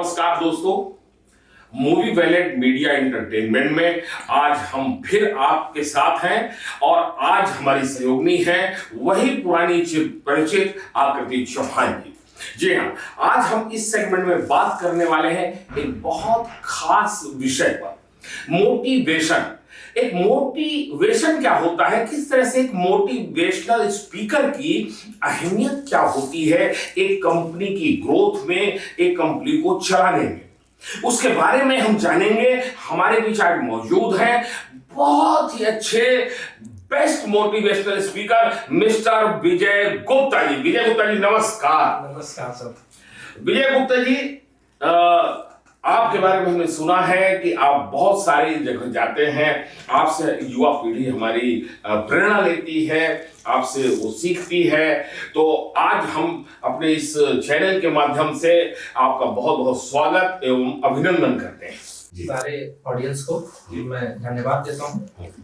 नमस्कार दोस्तों, movie wallet media entertainment में आज हम फिर आपके साथ हैं और आज हमारी सहयोगिनी है वही पुरानी परिचित आकृति चौहान जी। जी हाँ, आज हम इस सेगमेंट में बात करने वाले हैं एक बहुत खास विषय पर, मोटिवेशन। एक मोटिवेशन क्या होता है, किस तरह से एक मोटिवेशनल स्पीकर की अहमियत क्या होती है एक कंपनी की ग्रोथ में, एक कंपनी को चलाने में, उसके बारे में हम जानेंगे। हमारे बीच आज मौजूद हैं बहुत ही अच्छे बेस्ट मोटिवेशनल स्पीकर मिस्टर विजय गुप्ता जी। विजय गुप्ता जी नमस्कार। नमस्कार सर। विजय गुप्ता जी, आपके बारे में हमने सुना है कि आप बहुत सारी जगह जाते हैं, आपसे युवा पीढ़ी हमारी प्रेरणा लेती है, आपसे वो सीखती है। तो आज हम अपने इस चैनल के माध्यम से आपका बहुत बहुत स्वागत एवं अभिनंदन करते हैं। सारे ऑडियंस को मैं धन्यवाद देता हूं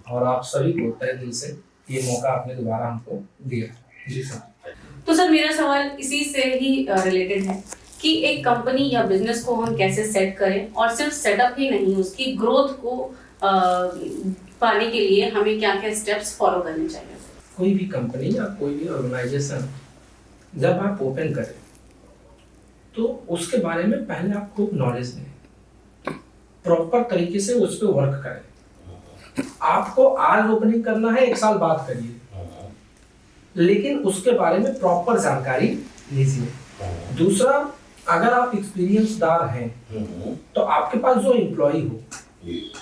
और आप सभी को तहे दिल से ये मौका आपने दोबारा हमको दिया। जी सर। तो सर मेरा सवाल इसी से ही रिलेटेड है कि एक कंपनी या बिजनेस को हम कैसे सेट करें, और सिर्फ सेटअप ही नहीं, उसकी ग्रोथ को पाने के लिए हमें क्या क्या स्टेप्स फॉलो करने चाहिए। कोई भी कंपनी या कोई भी ऑर्गेनाइजेशन जब आप ओपन करें तो उसके बारे में पहले आप खूब नॉलेज लें, प्रॉपर तरीके से उस पर वर्क करें। आपको आज ओपनिंग करना है, एक साल बाद करिए, लेकिन उसके बारे में प्रॉपर जानकारी लीजिए। दूसरा, अगर आप एक्सपीरियंसदार हैं तो आपके पास जो एम्प्लॉय हो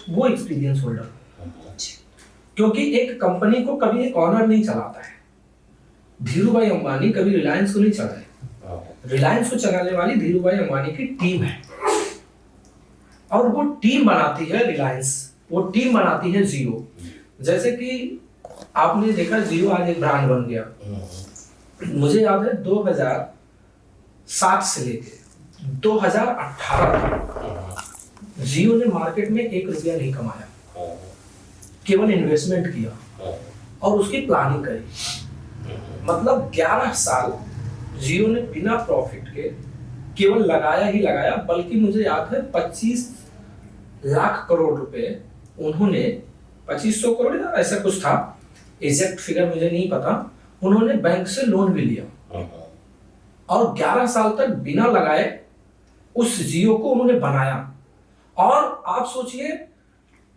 वो एक्सपीरियंस होल्डर हो, क्योंकि एक कंपनी को कभी एक ऑनर नहीं चलाता है। धीरूभाई अंबानी कभी रिलायंस को नहीं चलाए, रिलायंस को चलाने वाली धीरूभाई अंबानी की टीम है, और वो टीम बनाती है रिलायंस, वो टीम बनाती है जियो। जैसे कि आपने देखा जियो आज एक ब्रांड बन गया। मुझे याद है 2007 से लेके 2018 तक जियो ने मार्केट में 1 रुपया नहीं कमाया, केवल इन्वेस्टमेंट किया और उसकी प्लानिंग करी। मतलब 11 साल जियो ने बिना प्रॉफिट के केवल लगाया ही लगाया, बल्कि मुझे याद है 25 लाख करोड़ रुपए उन्होंने, 2500 करोड़ या ऐसा कुछ था, एग्जैक्ट फिगर मुझे नहीं पता, उन्होंने बैंक से लोन भी लिया और 11 साल तक बिना लगाए उस जियो को उन्होंने बनाया। और आप सोचिए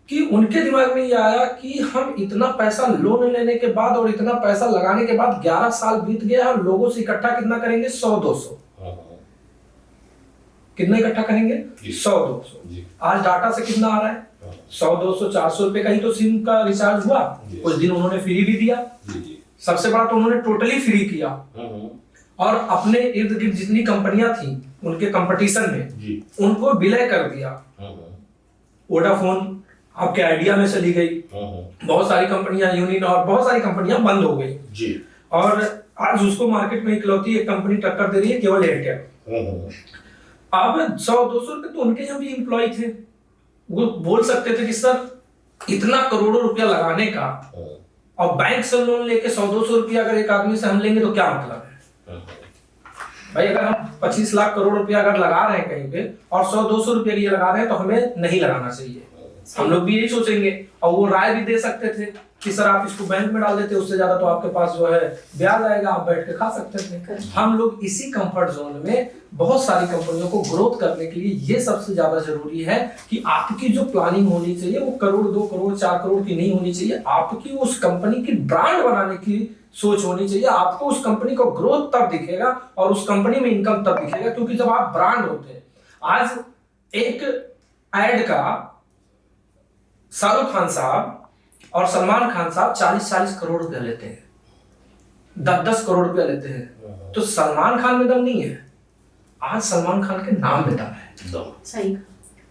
कि उनके दिमाग में यह आया कि हम इतना पैसा लोन लेने के बाद और इतना पैसा लगाने के बाद 11 साल बीत गया, हम लोगों से इकट्ठा कितना करेंगे? 100-200। कितना इकट्ठा करेंगे? 100-200। आज डाटा से कितना आ रहा है? 100-200-400 रुपए का ही तो सिम का रिचार्ज हुआ। कुछ दिन उन्होंने फ्री भी दिया, सबसे बड़ा तो उन्होंने टोटली फ्री किया, और अपने इर्द गिर्द जितनी कंपनियां थी उनके कंपटीशन में उनको विलय कर दिया। वोडाफोन आपके आइडिया में चली गई, बहुत सारी कंपनियां, यूनियन और बहुत सारी कंपनियां बंद हो गई, और आज उसको मार्केट में इकलौती एक कंपनी टक्कर दे रही है, केवल एयरटेल। अब 100-200 रुपए तो उनके यहाँ भी एम्प्लॉय थे, वो बोल सकते थे कि सर इतना करोड़ों रुपया लगाने का, और बैंक से लोन लेके 100-200 रुपया अगर एक आदमी से हम लेंगे तो क्या मतलब है भाई? अगर हम 25 लाख करोड़ रुपया अगर लगा रहे हैं कहीं पे और 100-200 रुपया लिए लगा रहे हैं तो हमें नहीं लगाना चाहिए। हम लोग भी यही सोचेंगे, और वो राय भी दे सकते थे कि सर आप इसको बैंक में डाल देते, उससे ज्यादा तो आपके पास जो है ब्याज आएगा, आप बैठ के खा सकते थे। हम लोग इसी कंफर्ट जोन में बहुत सारी कंपनियों को ग्रोथ करने के लिए ये सबसे ज्यादा जरूरी है कि आपकी जो प्लानिंग होनी चाहिए वो करोड़, 2 करोड़, 4 करोड़ की नहीं होनी चाहिए। आपकी उस कंपनी की ब्रांड बनाने की सोच होनी चाहिए। आपको उस कंपनी को ग्रोथ तब दिखेगा और उस कंपनी में इनकम तब दिखेगा, क्योंकि जब आप ब्रांड होते हैं। आज एक एड का शाहरुख खान साहब और सलमान खान साहब 40-40 करोड़ रुपया लेते हैं, 10-10 करोड़ रुपया लेते हैं, तो सलमान खान में दम नहीं है। आज सलमान खान के नाम में दम है। सही।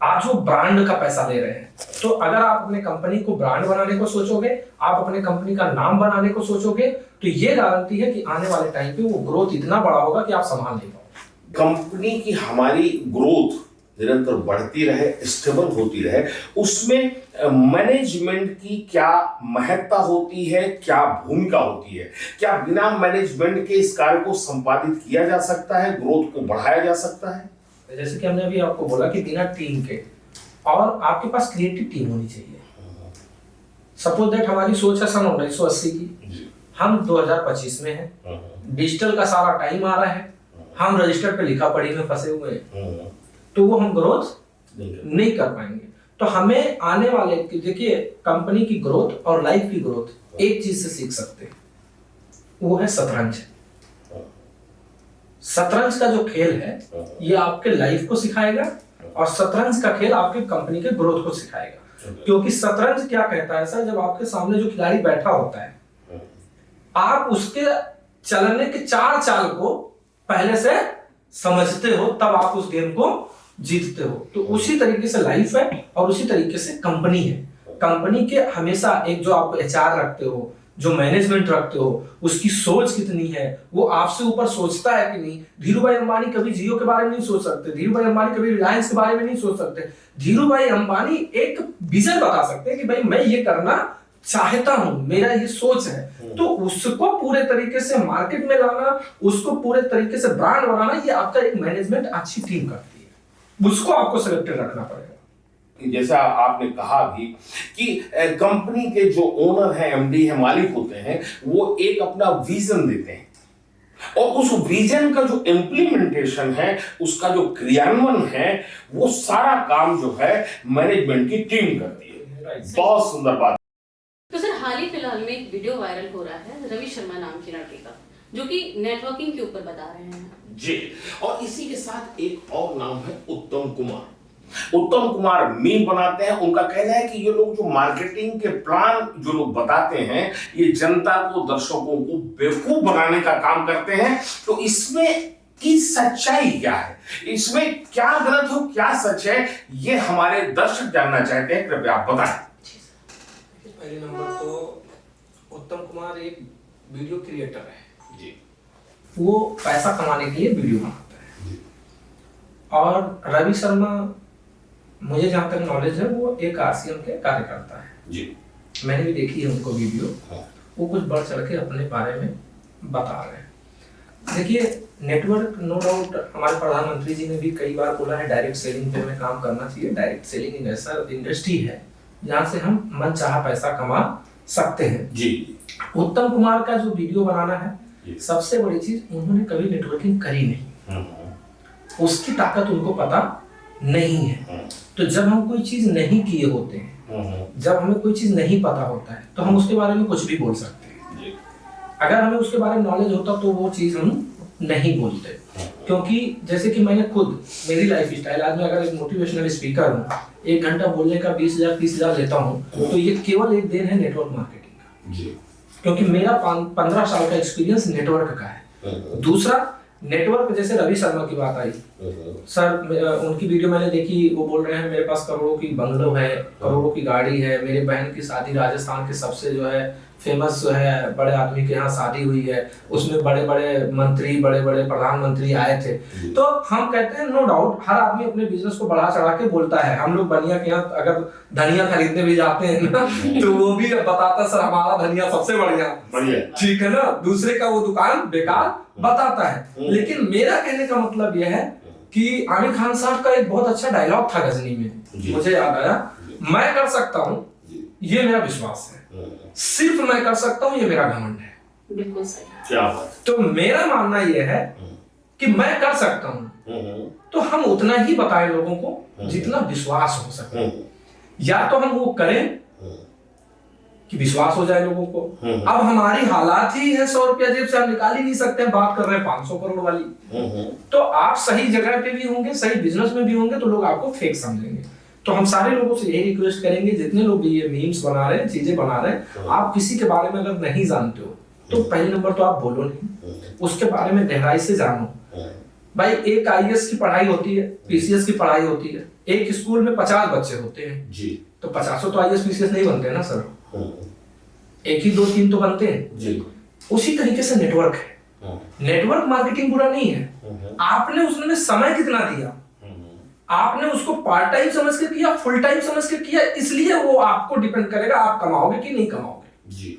आज वो ब्रांड का पैसा ले रहे हैं। तो अगर आप अपने कंपनी को ब्रांड बनाने को सोचोगे, आप अपने कंपनी का नाम बनाने को सोचोगे, तो ये गारंटी है कि आने वाले टाइम पे वो ग्रोथ इतना बड़ा होगा कि आप संभाल नहीं पाओगे। कंपनी की हमारी ग्रोथ निरंतर बढ़ती रहे, स्टेबल होती रहे, उसमें मैनेजमेंट की क्या महत्ता होती है, क्या भूमिका होती है? क्या बिना मैनेजमेंट के इस कार्य को संपादित किया जा सकता है, ग्रोथ को बढ़ाया जा सकता है? सकते हैं। जैसे कि हमने अभी आपको बोला कि बिना टीम के, और आपके पास क्रिएटिव टीम होनी चाहिए। सपोज दैट हमारी सोच है सन 1980 की, हम 2025 में हैं, डिजिटल का सारा टाइम आ रहा है, हम रजिस्टर पे लिखा पढ़ी में फंसे हुए हैं, तो वो हम ग्रोथ नहीं कर पाएंगे। तो हमें आने वाले, देखिए कंपनी की ग्रोथ और लाइफ की ग्रोथ एक चीज से सीख सकते हैं, वो है शतरंज। शतरंज का जो खेल है ये आपके लाइफ को सिखाएगा, और शतरंज का खेल आपके कंपनी के ग्रोथ को सिखाएगा। क्योंकि शतरंज क्या कहता है सर, जब आपके सामने जो खिलाड़ी बैठा होता है, आप उसके चलने के 4 चाल को पहले से समझते हो, तब आप उस गेम को जीतते हो। तो उसी तरीके से लाइफ है और उसी तरीके से कंपनी है। कंपनी के हमेशा एक जो आप एचआर रखते हो, जो मैनेजमेंट रखते हो, उसकी सोच कितनी है, वो आपसे ऊपर सोचता है कि नहीं। धीरू भाई अंबानी कभी जियो के बारे में नहीं सोच सकते, धीरू भाई अंबानी कभी रिलायंस के बारे में नहीं सोच सकते। धीरू भाई अंबानी एक विजन बता सकते हैं कि भाई मैं ये करना चाहता हूं, मेरा ये सोच है। तो उसको पूरे तरीके से मार्केट में लाना, उसको पूरे तरीके से ब्रांड बनाना, ये आपका एक मैनेजमेंट अच्छी टीम करती है, उसको आपको सिलेक्टेड रखना पड़ेगा। जैसा आपने कहा भी कि कंपनी के जो ओनर हैं, एमडी हैं, मालिक होते हैं, वो एक अपना विजन देते हैं, और उस विजन का जो इम्प्लीमेंटेशन है, उसका जो क्रियान्वयन है, वो सारा काम जो है मैनेजमेंट की टीम करती है। बहुत सुंदर बात। तो सर, हाल ही फिलहाल में एक वीडियो वायरल हो रहा है रवि शर्मा नाम के लड़के का, जो कि नेटवर्किंग के ऊपर बता रहे हैं जी, और इसी के साथ एक और नाम है उत्तम कुमार। उत्तम कुमार मीम बनाते हैं। उनका कहना है कि ये लोग जो मार्केटिंग के प्लान जो लोग बताते हैं, ये जनता को, दर्शकों को बेवकूफ बनाने का काम करते हैं। तो इसमें की सच्चाई क्या है, इसमें क्या गलत हो, क्या सच है, ये हमारे दर्शक जानना चाहते हैं। कृपया आप बताएं। पहले नंबर तो उत्तम कुमार एक वीडियो क्रिएटर है जी, वो पैसा कमाने के लिए वीडियो बनाता है जी। और रवि शर्मा, मुझे जहां तक नॉलेज है, वो एक आरसीएम के कार्यकर्ता है जी। मैंने भी देखी है उनको वीडियो। वो कुछ बढ़ चढ़ के अपने बारे में बता रहे हैं। देखिए, नेटवर्क नो डाउट हमारे प्रधानमंत्री जी ने भी कई बार बोला है, डायरेक्ट सेलिंग पे हमें काम करना चाहिए। डायरेक्ट सेलिंग एक ऐसा इंडस्ट्री है जहां से हम मनचाहा पैसा कमा सकते हैं जी। उत्तम कुमार का जो वीडियो बनाना है, सबसे बड़ी चीज, उन्होंने कभी नेटवर्किंग करी नहीं, उसकी ताकत उनको पता नहीं है। तो जब हम कोई चीज नहीं किए होते हैं, जब हमें कोई चीज नहीं पता होता है, तो हम उसके बारे में कुछ भी बोल सकते हैं। अगर हमें उसके बारे में नॉलेज होता तो वो चीज हम नहीं बोलते। क्योंकि जैसे कि मैंने खुद, मेरी लाइफ स्टाइल, आज मैं अगर एक मोटिवेशनल स्पीकर हूँ, 1 घंटा बोलने का 20,000 30,000 लेता हूँ, तो ये केवल एक देन है नेटवर्क मार्केटिंग का। क्योंकि मेरा 15 साल का एक्सपीरियंस नेटवर्क का है। दूसरा, नेटवर्क, जैसे रवि शर्मा की बात आई सर, उनकी वीडियो मैंने देखी, वो बोल रहे हैं मेरे पास करोड़ों की बंगलो है, करोड़ों की गाड़ी है, मेरी बहन की शादी राजस्थान के सबसे जो है फेमस जो है बड़े आदमी के यहाँ शादी हुई है, उसमें बड़े बड़े मंत्री, बड़े बड़े प्रधानमंत्री आए थे। तो हम कहते हैं, नो डाउट हर आदमी अपने बिजनेस को बढ़ा चढ़ा के बोलता है। हम लोग बनिया के यहाँ अगर धनिया खरीदने भी जाते हैं ना, तो वो भी बताता सर हमारा धनिया सबसे बढ़िया, ठीक है ना, दूसरे का वो दुकान बेकार बताता है। लेकिन मेरा कहने का मतलब यह है कि आमिर खान साहब का एक बहुत अच्छा डायलॉग था गजनी में, मुझे याद आया, मैं कर सकता हूँ ये मेरा विश्वास है, सिर्फ मैं कर सकता हूँ ये मेरा घमंड है। बिल्कुल सही। क्या बात। तो मेरा मानना यह है कि मैं कर सकता हूँ, तो हम उतना ही बताएं लोगों को जितना विश्वास हो सके। या तो हम वो करें कि विश्वास हो जाए लोगों को। अब हमारी हालात ही है 100 रुपया जेब से हम निकाल ही नहीं सकते हैं, बात कर रहे हैं 500 करोड़ वाली। तो आप सही जगह पे भी होंगे, सही बिजनेस में भी होंगे, तो लोग आपको फेक समझेंगे। तो हम सारे लोगों से यही रिक्वेस्ट करेंगे, जितने लोग भी ये मीम्स बना रहे हैं, चीजें बना रहे हैं, आप किसी के बारे में अगर नहीं जानते हो, तो पहले नंबर तो आप बोलो नहीं, उसके बारे में गहराई से जानो। भाई, एक आईएएस की पढ़ाई होती है, पीसीएस की पढ़ाई होती है, एक स्कूल में 50 बच्चे होते हैं जी, तो 50 तो आईएएस पीसीएस नहीं बनते ना सर, एक ही 2-3 तो बनते हैं जी। उसी तरीके से नेटवर्क है। नेटवर्क मार्केटिंग बुरा नहीं है, आपने उसमें समय कितना दिया, आपने उसको पार्ट टाइम समझ के किया, फुल टाइम समझ के किया, इसलिए वो आपको डिपेंड करेगा आप कमाओगे कि नहीं कमाओगे जी।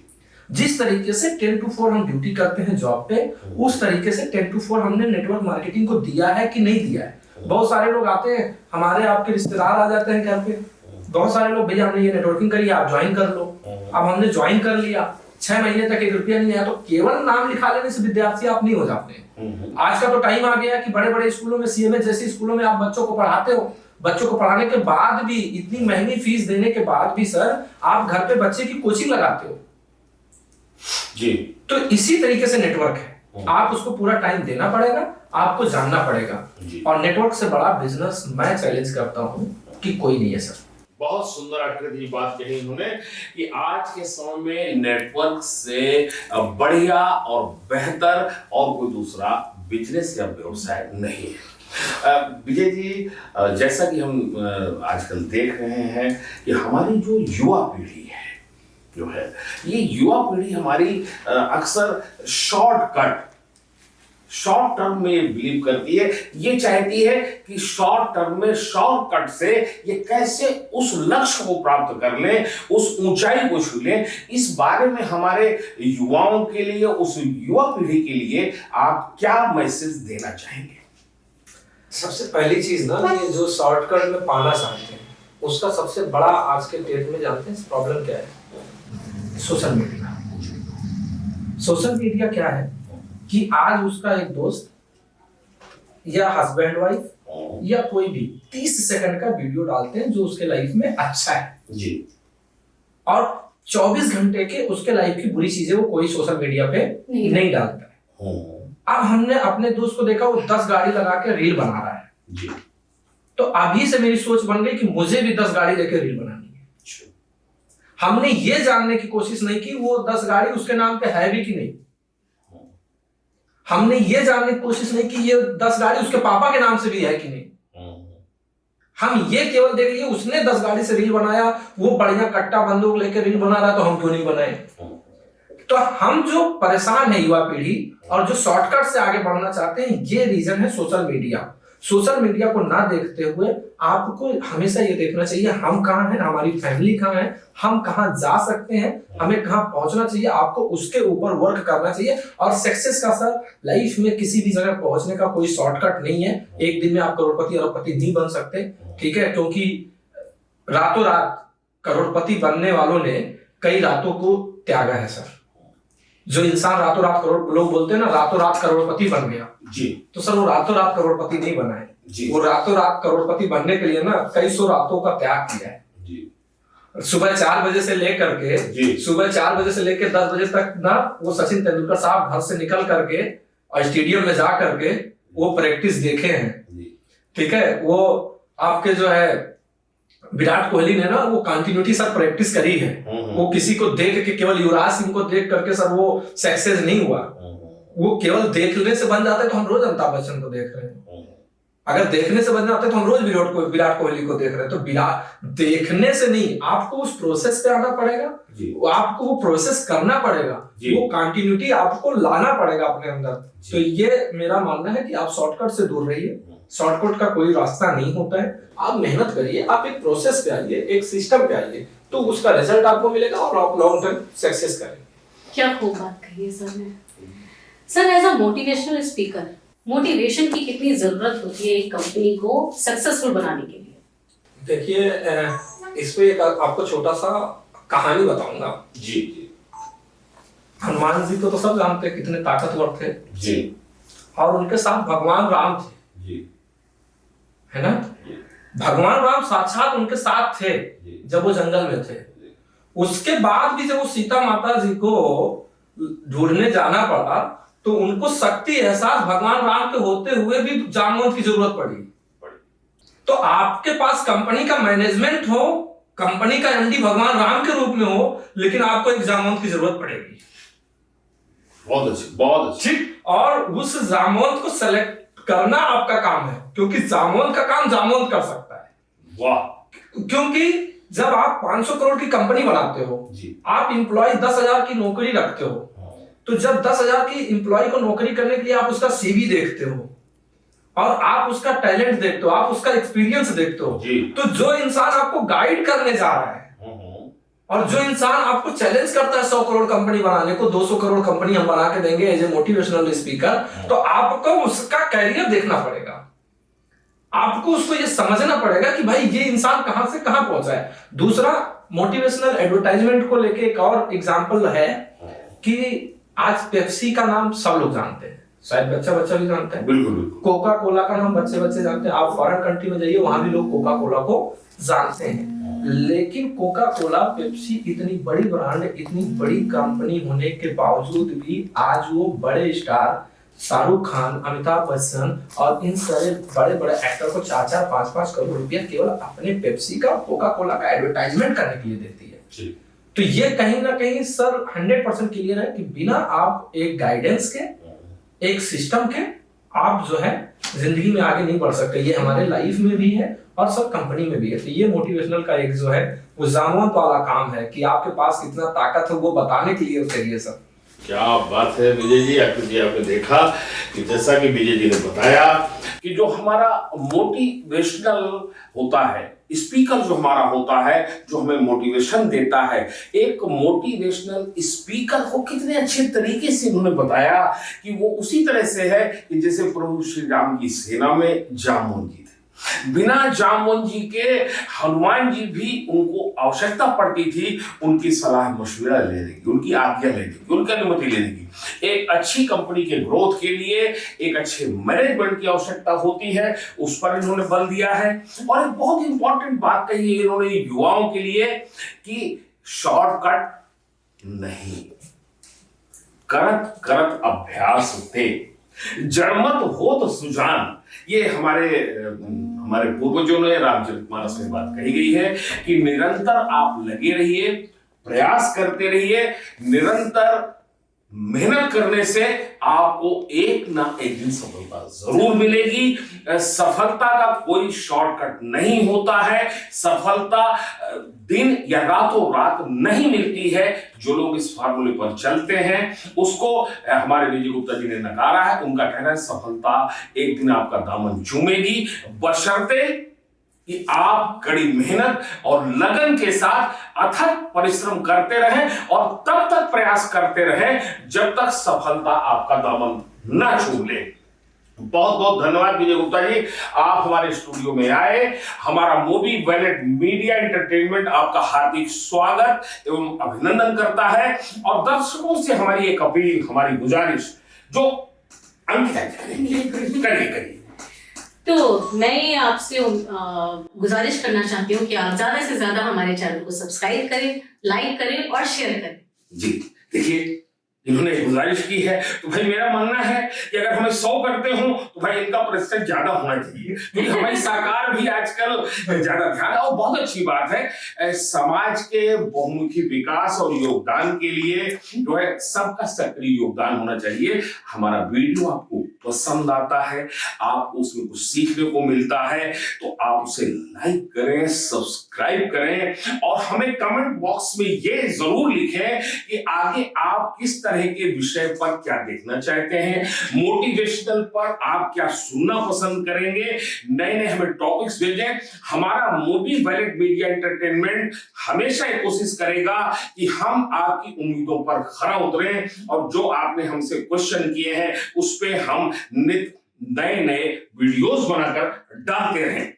जिस तरीके से 10 to 4 हम ड्यूटी करते हैं जॉब पे, उस तरीके से 10 to 4 हमने नेटवर्क मार्केटिंग को दिया है कि नहीं दिया है। बहुत सारे लोग आते हैं, हमारे आपके रिश्तेदार आ जाते हैं घर पे, बहुत सारे लोग, भैया हमने ये नेटवर्किंग करी, आप ज्वाइन कर लो। अब हमने ज्वाइन कर लिया, 6 महीने तक 1 रुपया नहीं आया, तो केवल नाम लिखा लेने से विद्यार्थी आप नहीं हो जाते। आज का तो टाइम आ गया कि बड़े बड़े स्कूलों में, सीएमए जैसे स्कूलों में आप बच्चों को पढ़ाते हो, बच्चों को पढ़ाने के बाद भी, इतनी महंगी फीस देने के बाद भी सर आप घर पे बच्चे की कोचिंग लगाते हो जी। तो इसी तरीके से नेटवर्क है, आप उसको पूरा टाइम देना पड़ेगा, आपको जानना पड़ेगा। और नेटवर्क से बड़ा बिजनेस मैं चैलेंज करता हूं कि कोई नहीं है सर। बहुत सुंदर आकृति की बात कही उन्होंने कि आज के समय में नेटवर्क से बढ़िया और बेहतर और कोई दूसरा बिजनेस या व्यवसाय नहीं है। विजय जी, जैसा कि हम आजकल देख रहे हैं कि हमारी जो युवा पीढ़ी है जो है, ये युवा पीढ़ी हमारी अक्सर शॉर्ट टर्म में बिलीव करती है। ये चाहती है कि शॉर्ट टर्म में शॉर्टकट से ये कैसे उस लक्ष्य को प्राप्त कर लें, उस ऊंचाई को छू लें। इस बारे में हमारे युवाओं के लिए, उस युवा पीढ़ी के लिए आप क्या मैसेज देना चाहेंगे? सबसे पहली चीज ना, ये जो शॉर्टकट में पाना चाहते हैं उसका सबसे बड़ा आज के डेट में जानते हैं प्रॉब्लम क्या है? Social media. सोशल मीडिया क्या है कि आज उसका एक दोस्त या हस्बैंड वाइफ या कोई भी 30 सेकंड का वीडियो डालते हैं जो उसके लाइफ में अच्छा है जी, और 24 घंटे के उसके लाइफ की बुरी चीजें वो कोई सोशल मीडिया पे नहीं डालता है। अब हमने अपने दोस्त को देखा, वो 10 गाड़ी लगा के रील बना रहा है जी। तो अभी से मेरी सोच बन गई कि मुझे भी 10 गाड़ी लेके रील बनानी है। हमने ये जानने की कोशिश नहीं की वो 10 गाड़ी उसके नाम पे है भी कि नहीं। हमने ये जानने की कोशिश नहीं की ये 10 गाड़ी उसके पापा के नाम से भी है कि नहीं। हम ये केवल देख लिए उसने 10 गाड़ी से रील बनाया, वो बढ़िया कट्टा बंदूक लेके रील बना रहा है, तो हम क्यों नहीं बनाए। तो हम जो परेशान है युवा पीढ़ी और जो शॉर्टकट से आगे बढ़ना चाहते हैं, ये रीजन है सोशल मीडिया। सोशल मीडिया को ना देखते हुए आपको हमेशा ये देखना चाहिए हम कहाँ हैं, हमारी फैमिली कहाँ है, हम कहाँ जा सकते हैं, हमें कहाँ पहुंचना चाहिए। आपको उसके ऊपर वर्क करना चाहिए। और सक्सेस का सर लाइफ में किसी भी जगह पहुंचने का कोई शॉर्टकट नहीं है। एक दिन में आप करोड़पति अरबपति नहीं बन सकते, ठीक है, क्योंकि रातों रात करोड़पति बनने वालों ने कई रातों को त्यागा है सर। जो इंसान रातों रात लोग बोलते हैं ना रातों रात करोड़पति बन गया जी, तो सर वो रातों रात करोड़पति नहीं बना है जी। वो रातों रात करोड़पति बनने के लिए ना कई सौ रातों का त्याग किया है जी। सुबह 4 बजे से लेकर के जी। सुबह 4 बजे से लेकर 10 बजे तक ना वो सचिन तेंदुलकर साहब घर से निकल करके और स्टेडियम में जा करके वो प्रैक्टिस देखे हैं, ठीक है। वो आपके जो है विराट कोहली ने ना वो कंटिन्यूटी सर प्रैक्टिस करी है। वो किसी को देख के केवल युवराज सिंह को देख करके सर वो सक्सेस नहीं हुआ। वो केवल देखने से बन जाते तो हम रोज अमिताभ बच्चन को देख रहे हैं। अगर देखने से बन जाते तो हम रोज विराट कोहली को देख रहे हैं। तो देखने से नहीं, आपको उस प्रोसेस पे आना पड़ेगा, आपको वो प्रोसेस करना पड़ेगा, वो कंटिन्यूटी आपको लाना पड़ेगा अपने अंदर। तो ये मेरा मानना है कि आप शॉर्टकट से दूर रहिए। शॉर्टकट का कोई रास्ता नहीं होता है। आप मेहनत करिए, आप एक प्रोसेस पे आइए, एक सिस्टम पे आइए, तो उसका रिजल्ट आपको मिलेगा और आप लॉन्ग टर्म सक्सेस करेंगे। क्या खूब बात कही है सर ने। Sir as a motivational speaker, motivation की कितनी जरूरत होती है एक कंपनी को सक्सेसफुल बनाने के लिए? देखिए इस पे एक आपको छोटा सा कहानी बताऊंगा जी। हनुमान जी को तो सब जानते हैं कितने ताकतवर थे जी, और उनके साथ भगवान राम थे जी, है ना। भगवान राम साक्षात उनके साथ थे जब वो जंगल में थे। उसके बाद भी जब वो सीता माता जी को ढूंढने जाना पड़ा तो उनको शक्ति एहसास भगवान राम के होते हुए भी जामवंत की जरूरत पड़ी। तो आपके पास कंपनी का मैनेजमेंट हो, कंपनी का एमडी भगवान राम के रूप में हो, लेकिन आपको एक जामवंत की जरूरत पड़ेगी। बहुत अच्छी, बहुत अच्छी। ठीक, और उस जामवंत को सेलेक्ट करना आपका काम है, क्योंकि जामवंत का काम जामवंत कर सकता है। वाह। क्योंकि जब आप 500 करोड़ की कंपनी बनाते हो जी, आप इंप्लॉय 10,000 की नौकरी रखते हो, तो जब 10,000 की इंप्लॉय को नौकरी करने के लिए आप उसका सीवी देखते हो और आप उसका टैलेंट देखते हो, आप उसका एक्सपीरियंस देखते हो, तो जो इंसान आपको गाइड करने जा रहा है और जो इंसान आपको चैलेंज करता है 100 करोड़ कंपनी बनाने को, 200 करोड़ कंपनी हम बना के देंगे एज ए मोटिवेशनल स्पीकर, तो आपको उसका कैरियर देखना पड़ेगा। आपको उसको ये समझना पड़ेगा कि भाई ये इंसान कहां से कहां पहुंचा है। दूसरा, मोटिवेशनल एडवर्टाइजमेंट को लेके एक और एग्जांपल है कि आज पेप्सी का नाम सब लोग जानते हैं, शायद बच्चा भी जानता है। बिल्कुल। कोका कोला का नाम बच्चे जानते हैं। आप फॉरेन कंट्री में जाइए, वहां भी लोग कोका कोला को जानते हैं। लेकिन कोका कोला, पेप्सी इतनी बड़ी ब्रांड, इतनी बड़ी कंपनी होने के बावजूद भी आज वो बड़े स्टार शाहरुख खान, अमिताभ बच्चन और इन सारे बड़े बड़े एक्टर को 4-4, 5-5 करोड़ रुपया केवल अपने पेप्सी का, कोका कोला का एडवर्टाइजमेंट करने के लिए देती है। तो ये कहीं ना कहीं सर 100% क्लियर है कि बिना आप एक गाइडेंस के, एक सिस्टम के, आप जो है जिंदगी में आगे नहीं बढ़ सकते। ये हमारे लाइफ में भी है और सब कंपनी में भी है। तो ये मोटिवेशनल का एक जो है वो जानवंत वाला काम है कि आपके पास कितना ताकत है वो बताने के लिए करिए सर। क्या बात है विजय जी। आपने देखा कि जैसा कि विजय जी ने बताया कि जो हमारा मोटिवेशनल होता है, स्पीकर जो हमारा होता है, जो हमें मोटिवेशन देता है, एक मोटिवेशनल स्पीकर को कितने अच्छे तरीके से उन्होंने बताया कि वो उसी तरह से है कि जैसे प्रभु श्री राम की सेना में जामवंत जी थे। बिना जामवंत जी के हनुमान जी भी उनको आवश्यकता पड़ती थी उनकी सलाह मशविरा लेने की, उनकी आज्ञा लेने की, उनकी अनुमति लेने की। एक अच्छी कंपनी के ग्रोथ के लिए एक अच्छे मैनेजमेंट की आवश्यकता होती है, उस पर इन्होंने बल दिया है। और एक बहुत इंपॉर्टेंट बात कही है इन्होंने युवाओं के लिए कि शॉर्टकट नहीं, करत करत अभ्यास थे, जड़मत हो तो सुजान। ये हमारे पूर्वजों ने रामचरितमानस में बात कही गई है कि निरंतर आप लगे रहिए, प्रयास करते रहिए, निरंतर मेहनत करने से आपको एक ना एक दिन सफलता जरूर मिलेगी। सफलता का कोई शॉर्टकट नहीं होता है। सफलता दिन या रातों रात नहीं मिलती है। जो लोग इस फार्मूले पर चलते हैं उसको हमारे विजय गुप्ता जी ने नकारा है। उनका कहना है सफलता एक दिन आपका दामन चूमेगी, बशर्ते कि आप कड़ी मेहनत और लगन के साथ अथक परिश्रम करते रहें और तब तक प्रयास करते रहें जब तक सफलता आपका दामन न चूम ले। बहुत बहुत धन्यवाद विजय गुप्ता जी, आप हमारे स्टूडियो में आए। हमारा मूवी वैलेट मीडिया एंटरटेनमेंट आपका हार्दिक स्वागत एवं अभिनंदन करता है। और दर्शकों से हमारी एक अपील, हमारी गुजारिश जो अंकिता करिए। तो मैं आपसे गुजारिश करना चाहती हूँ कि आप ज्यादा से ज्यादा हमारे चैनल को सब्सक्राइब करें, लाइक करें और शेयर करें। जी देखिए, इन्होंने गुजारिश की है तो भाई मेरा मानना है कि अगर हमें 100 करते हो तो भाई इनका प्रतिशत ज्यादा होना चाहिए, क्योंकि हमारी सरकार भी आजकल ज्यादा ध्यान है। और बहुत अच्छी बात है, समाज के बहुमुखी विकास और योगदान के लिए जो है सबका सक्रिय योगदान होना चाहिए। हमारा वीडियो आपको पसंद आता है, आपको उसमें कुछ सीखने को मिलता है, तो आप उसे लाइक करें, सब्सक्राइब करें और हमें कमेंट बॉक्स में ये जरूर लिखें कि आगे आप किस तरह के विषय पर क्या देखना चाहते हैं, मोटिवेशनल पर आप क्या सुनना पसंद करेंगे। नए नए हमें टॉपिक्स भेजें। हमारा मूवी वैलेट मीडिया एंटरटेनमेंट हमेशा ये कोशिश करेगा कि हम आपकी उम्मीदों पर खरा उतरें और जो आपने हमसे क्वेश्चन किए हैं उस पे हम नए नए वीडियोस बनाकर डालते रहें।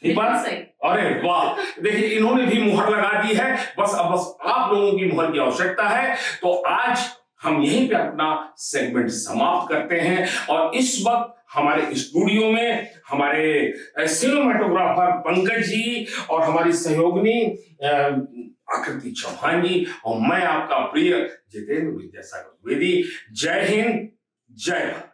ठीक बात? अरे वाह, देखिए इन्होंने भी मुहर लगा दी है। बस आप लोगों की मुहर की आवश्यकता है। तो आज हम यहीं पे अपना सेगमेंट समाप्त करते हैं और इस वक्त हमारे स्टूडियो में हमारे सिनेमेटोग्राफर पंकज जी और हमारी सहयोगिनी आकृति चौहान जी और मैं आपका प्रिय जितेंद्र विद्यासागर द्विवेदी। जय हिंद, जय भारत।